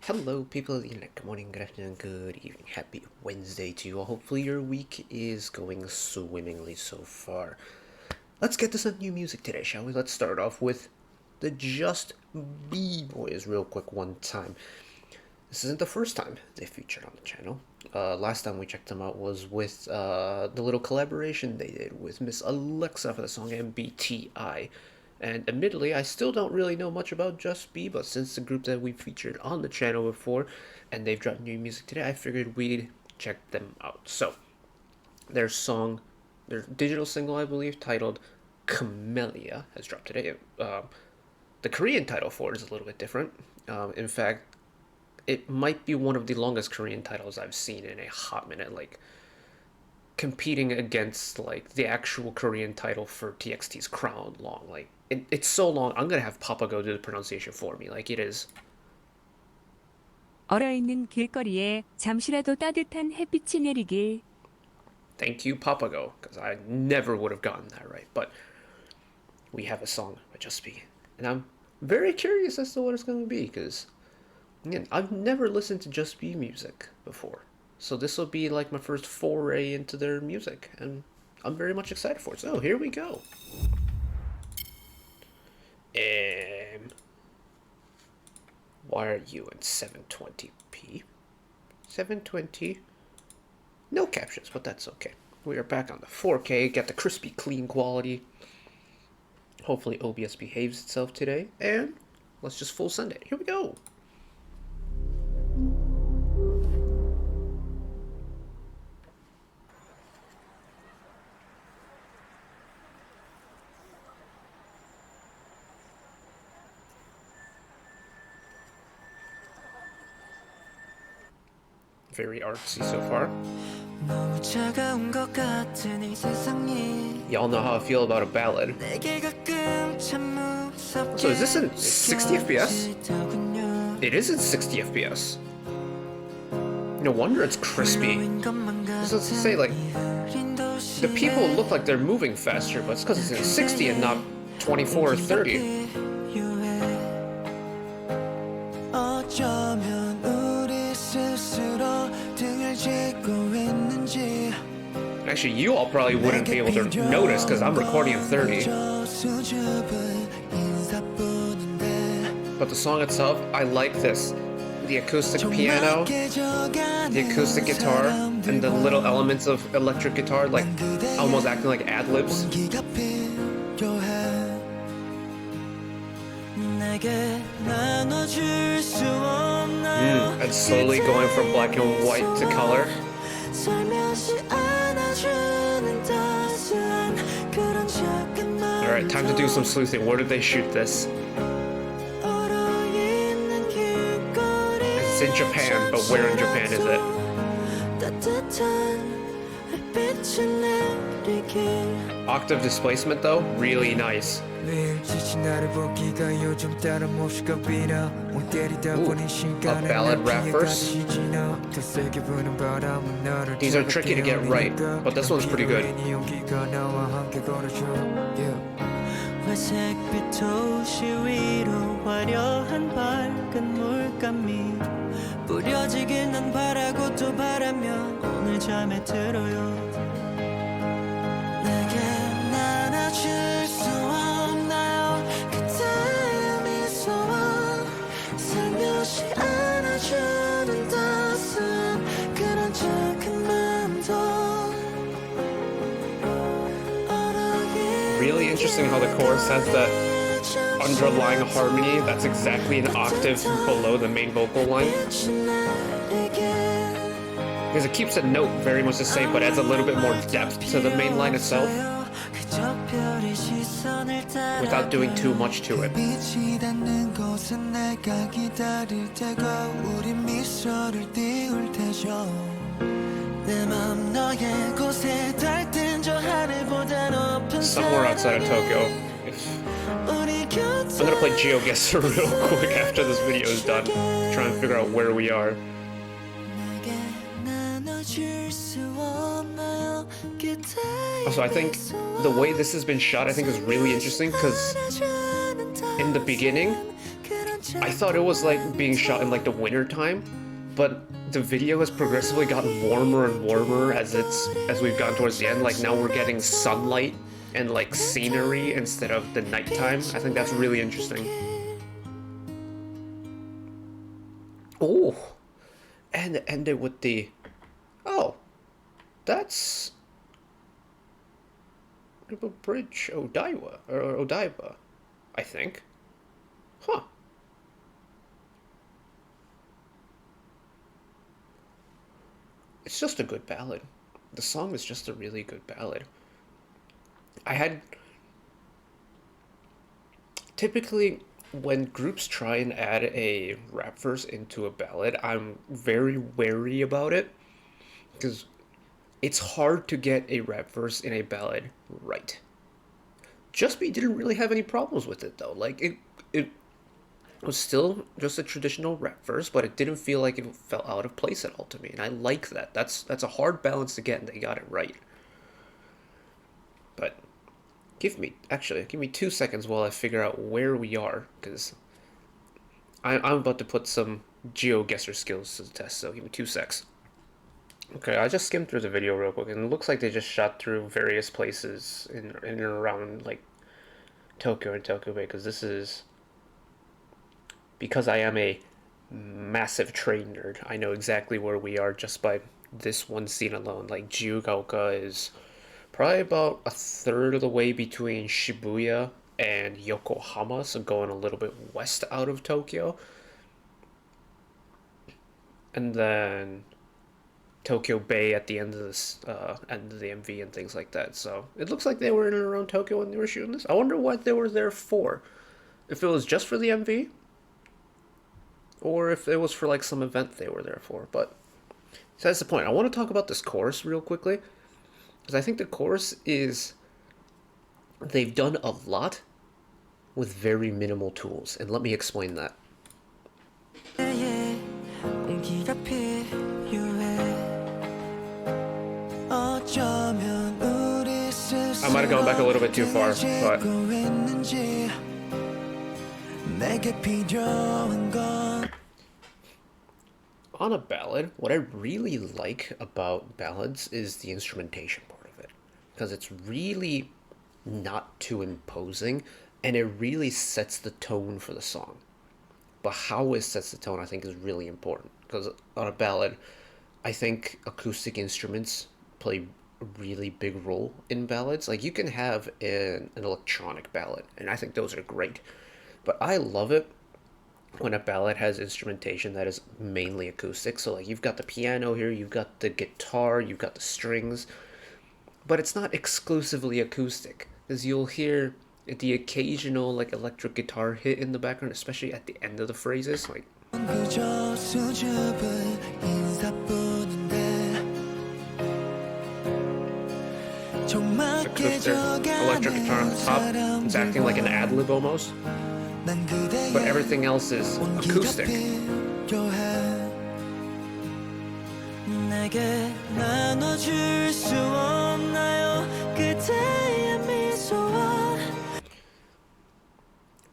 Hello, people of the internet. Good morning, good afternoon, good evening. Happy Wednesday to you all. Hopefully, your week is going swimmingly so far. Let's get to some new music today, shall we? Let's start off with the Just B Boys, real quick, one time. This isn't the first time they featured on the channel. Last time we checked them out was with the little collaboration they did with Miss Alexa for the song MBTI. And admittedly, I still don't really know much about Just B, but since the group that we featured on the channel before, and they've dropped new music today, I figured we'd check them out. So, their digital single, I believe, titled Camellia, has dropped today. The Korean title for it is a little bit different. In fact, it might be one of the longest Korean titles I've seen in a hot minute, like competing against like the actual Korean title for TXT's Crown long. Like it's so long, I'm gonna have Papa go do the pronunciation for me. Like it is. 얼어있는 길거리에 잠시라도 따뜻한 햇빛이 내리길. Thank you, Papago, because I never would have gotten that right. But we have a song by Just Be, and I'm very curious as to what it's going to be, because again, I've never listened to Just Be music before. So this will be like my first foray into their music, and I'm very much excited for it. So here we go. Why are you in 720p? 720. No captions, but that's okay. We are back on the 4K, got the crispy clean quality. Hopefully OBS behaves itself today, and let's just full send it. Here we go. Very artsy so far. Y'all know how I feel about a ballad. So is this in 60 FPS? It is in 60 FPS. No wonder it's crispy. So let's say like the people look like they're moving faster, but it's because it's in 60 and not 24 or 30. Actually, you all probably wouldn't be able to notice because I'm recording in 30. But the song itself, I like this. The acoustic piano, the acoustic guitar, and the little elements of electric guitar, like almost acting like ad-libs. And slowly going from black and white to color. Alright, time to do some sleuthing. Where did they shoot this? It's in Japan, but where in Japan is it? Octave displacement though, really nice. Ooh, a ballad rap verse. These are tricky to get right, but this one's pretty good. Really interesting how the chorus has that underlying harmony that's exactly an octave below the main vocal line. Because it keeps the note very much the same, but adds a little bit more depth to the main line itself without doing too much to it. Somewhere outside of Tokyo. I'm gonna play GeoGuessr real quick after this video is done, try and figure out where we are. Also, I think the way this has been shot, I think is really interesting, because in the beginning, I thought it was like being shot in like the winter time, but the video has progressively gotten warmer and warmer as we've gone towards the end. Like now we're getting sunlight and like scenery instead of the nighttime. I think that's really interesting. Oh, and it ended with the oh, that's River Bridge Odaiba or Odaiba, I think. Huh. It's just a good ballad. The song is just a really good ballad. I had typically when groups try and add a rap verse into a ballad, I'm very wary about it because it's hard to get a rap verse in a ballad right. Just Me didn't really have any problems with it though. Like it was still just a traditional rap verse, but it didn't feel like it fell out of place at all to me, and I like that. That's a hard balance to get, and they got it right. But give me 2 seconds while I figure out where we are, because I'm about to put some GeoGuessr skills to the test. So give me 2 secs. Okay, I just skimmed through the video real quick, and it looks like they just shot through various places in and around like Tokyo and Tokyo Bay, because this is because I am a massive train nerd. I know exactly where we are just by this one scene alone. Like Jiugaoka is probably about a third of the way between Shibuya and Yokohama, so going a little bit west out of Tokyo. And then Tokyo Bay at the end of this end of the MV and things like that. So it looks like they were in and around Tokyo when they were shooting this. I wonder what they were there for. If it was just for the MV, or if it was for like some event they were there for. But so that's the point. I want to talk about this chorus real quickly, because I think the chorus is they've done a lot with very minimal tools, and let me explain that. I might have gone back a little bit too far, but on a ballad, what I really like about ballads is the instrumentation part of it, because it's really not too imposing, and it really sets the tone for the song. But how it sets the tone, I think, is really important, because on a ballad, I think acoustic instruments play a really big role in ballads. Like, you can have an electronic ballad, and I think those are great. But I love it when a ballad has instrumentation that is mainly acoustic. So, like, you've got the piano here, you've got the guitar, you've got the strings, but it's not exclusively acoustic, because you'll hear the occasional, like, electric guitar hit in the background, especially at the end of the phrases, like acoustic electric guitar on the top. It's acting like an ad-lib almost, but everything else is acoustic.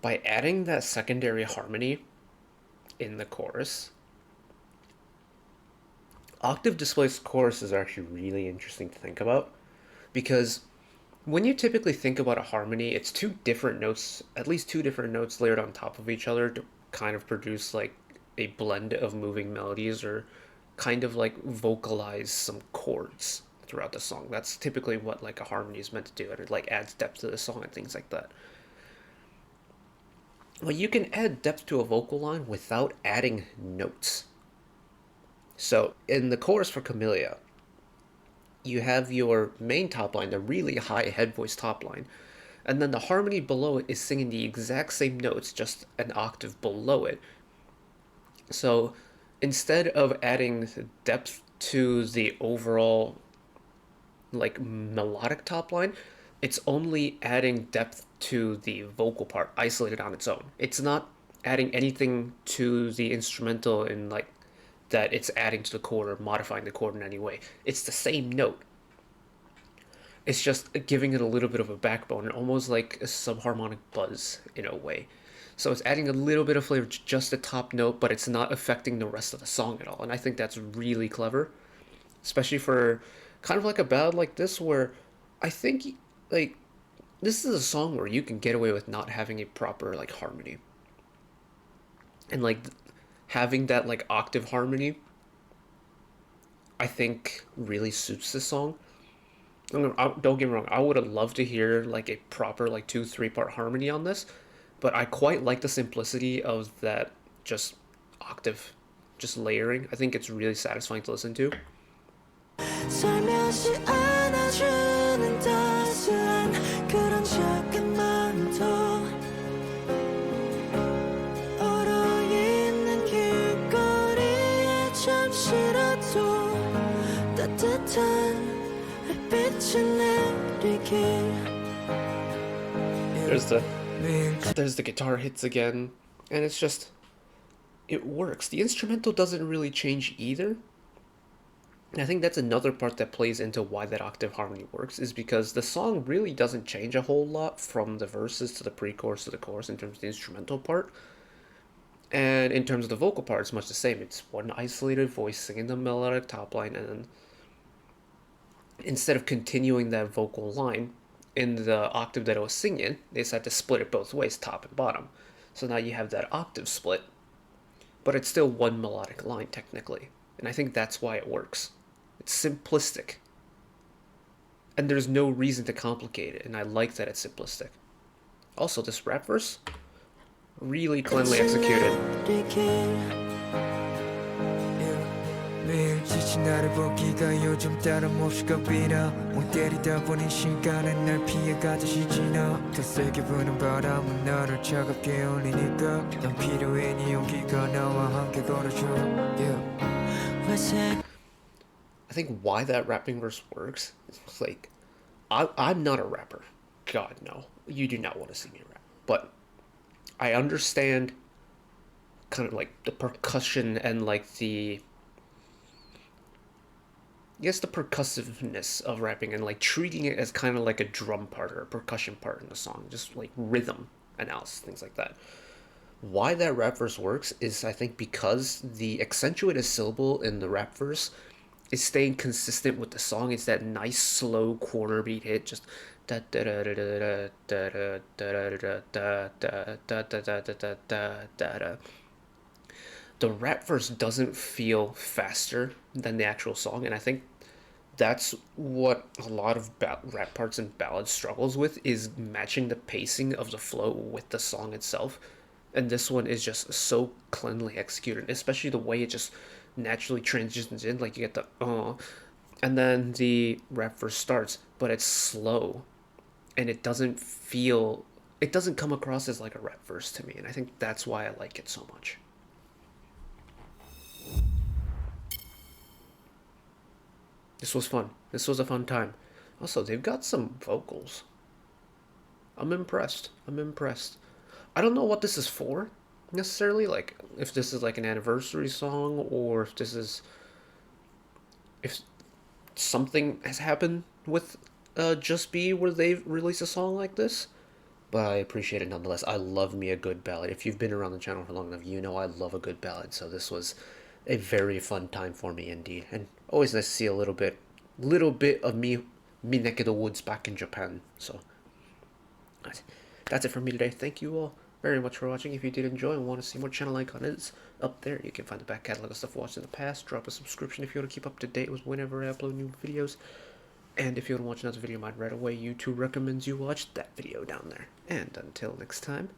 By adding that secondary harmony in the chorus, octave displaced chorus is actually really interesting to think about, because when you typically think about a harmony, it's two different notes, at least two different notes layered on top of each other to kind of produce like a blend of moving melodies, or kind of like vocalize some chords throughout the song. That's typically what like a harmony is meant to do, and it like adds depth to the song and things like that. Well, you can add depth to a vocal line without adding notes. So in the chorus for Camellia, you have your main top line, the really high head voice top line, and then the harmony below it is singing the exact same notes, just an octave below it. So instead of adding depth to the overall like melodic top line, it's only adding depth to the vocal part isolated on its own. It's not adding anything to the instrumental in like that it's adding to the chord or modifying the chord in any way. It's the same note. It's just giving it a little bit of a backbone, almost like a subharmonic buzz in a way. So it's adding a little bit of flavor to just the top note, but it's not affecting the rest of the song at all. And I think that's really clever, especially for kind of like a ballad like this, where I think like this is a song where you can get away with not having a proper like harmony, and like having that like octave harmony I think really suits this song. Don't get me wrong, I would have loved to hear like a proper like 2-3 part harmony on this, but I quite like the simplicity of that just octave, just layering. I think it's really satisfying to listen to. 살며시 안아주는 따스한 그런 작은 마음도 얼어있는 길거리에 잠시라도 따뜻한 햇빛이 내리길. There's the guitar hits again, and it's just, it works. The instrumental doesn't really change either. And I think that's another part that plays into why that octave harmony works, is because the song really doesn't change a whole lot from the verses to the pre-chorus to the chorus in terms of the instrumental part. And in terms of the vocal part, it's much the same. It's one isolated voice singing the melodic top line, and then instead of continuing that vocal line in the octave that it was singing, they decided to split it both ways, top and bottom. So now you have that octave split, but it's still one melodic line technically. And I think that's why it works. It's simplistic. And there's no reason to complicate it, and I like that it's simplistic. Also, this rap verse, really cleanly executed. 매일 지친 나를 보기가 요즘 따름없이 겁이나 멍 때리다 보니 시간은 날 피해가듯이 지나 더 세게 부는 바람은 나를 차갑게 올리니까 난 필요해 네 용기가 나와 함께 걸어줘. I think why that rapping verse works is like, I'm not a rapper. God, no. You do not want to see me rap. But I understand kind of like the percussion and like the percussiveness of rapping, and like treating it as kind of like a drum part or a percussion part in the song, just like rhythm analysis, things like that. Why that rap verse works is, I think, because the accentuated syllable in the rap verse is staying consistent with the song. It's that nice slow quarter beat hit, just da da da da da da da da da da da da da da da da da. The rap verse doesn't feel faster than the actual song, and I think that's what a lot of rap parts and ballads struggles with, is matching the pacing of the flow with the song itself. And this one is just so cleanly executed, especially the way it just naturally transitions in. Like you get the and then the rap verse starts, but it's slow, and it doesn't come across as like a rap verse to me, and I think that's why I like it so much. This was fun. This was a fun time. Also, they've got some vocals. I'm impressed. I don't know what this is for, necessarily. Like, if this is like an anniversary song, or if something has happened with Just where they've released a song like this. But I appreciate it nonetheless. I love me a good ballad. If you've been around the channel for long enough, you know I love a good ballad. So this was a very fun time for me indeed, and always nice to see a little bit of me neck of the woods back in Japan. So that's it from me today. Thank you all very much for watching. If you did enjoy and want to see more, channel icon is up there. You can find the back catalog of stuff watched in the past. Drop a subscription if you want to keep up to date with whenever I upload new videos. And if you want to watch another video of mine right away, YouTube recommends you watch that video down there. And until next time,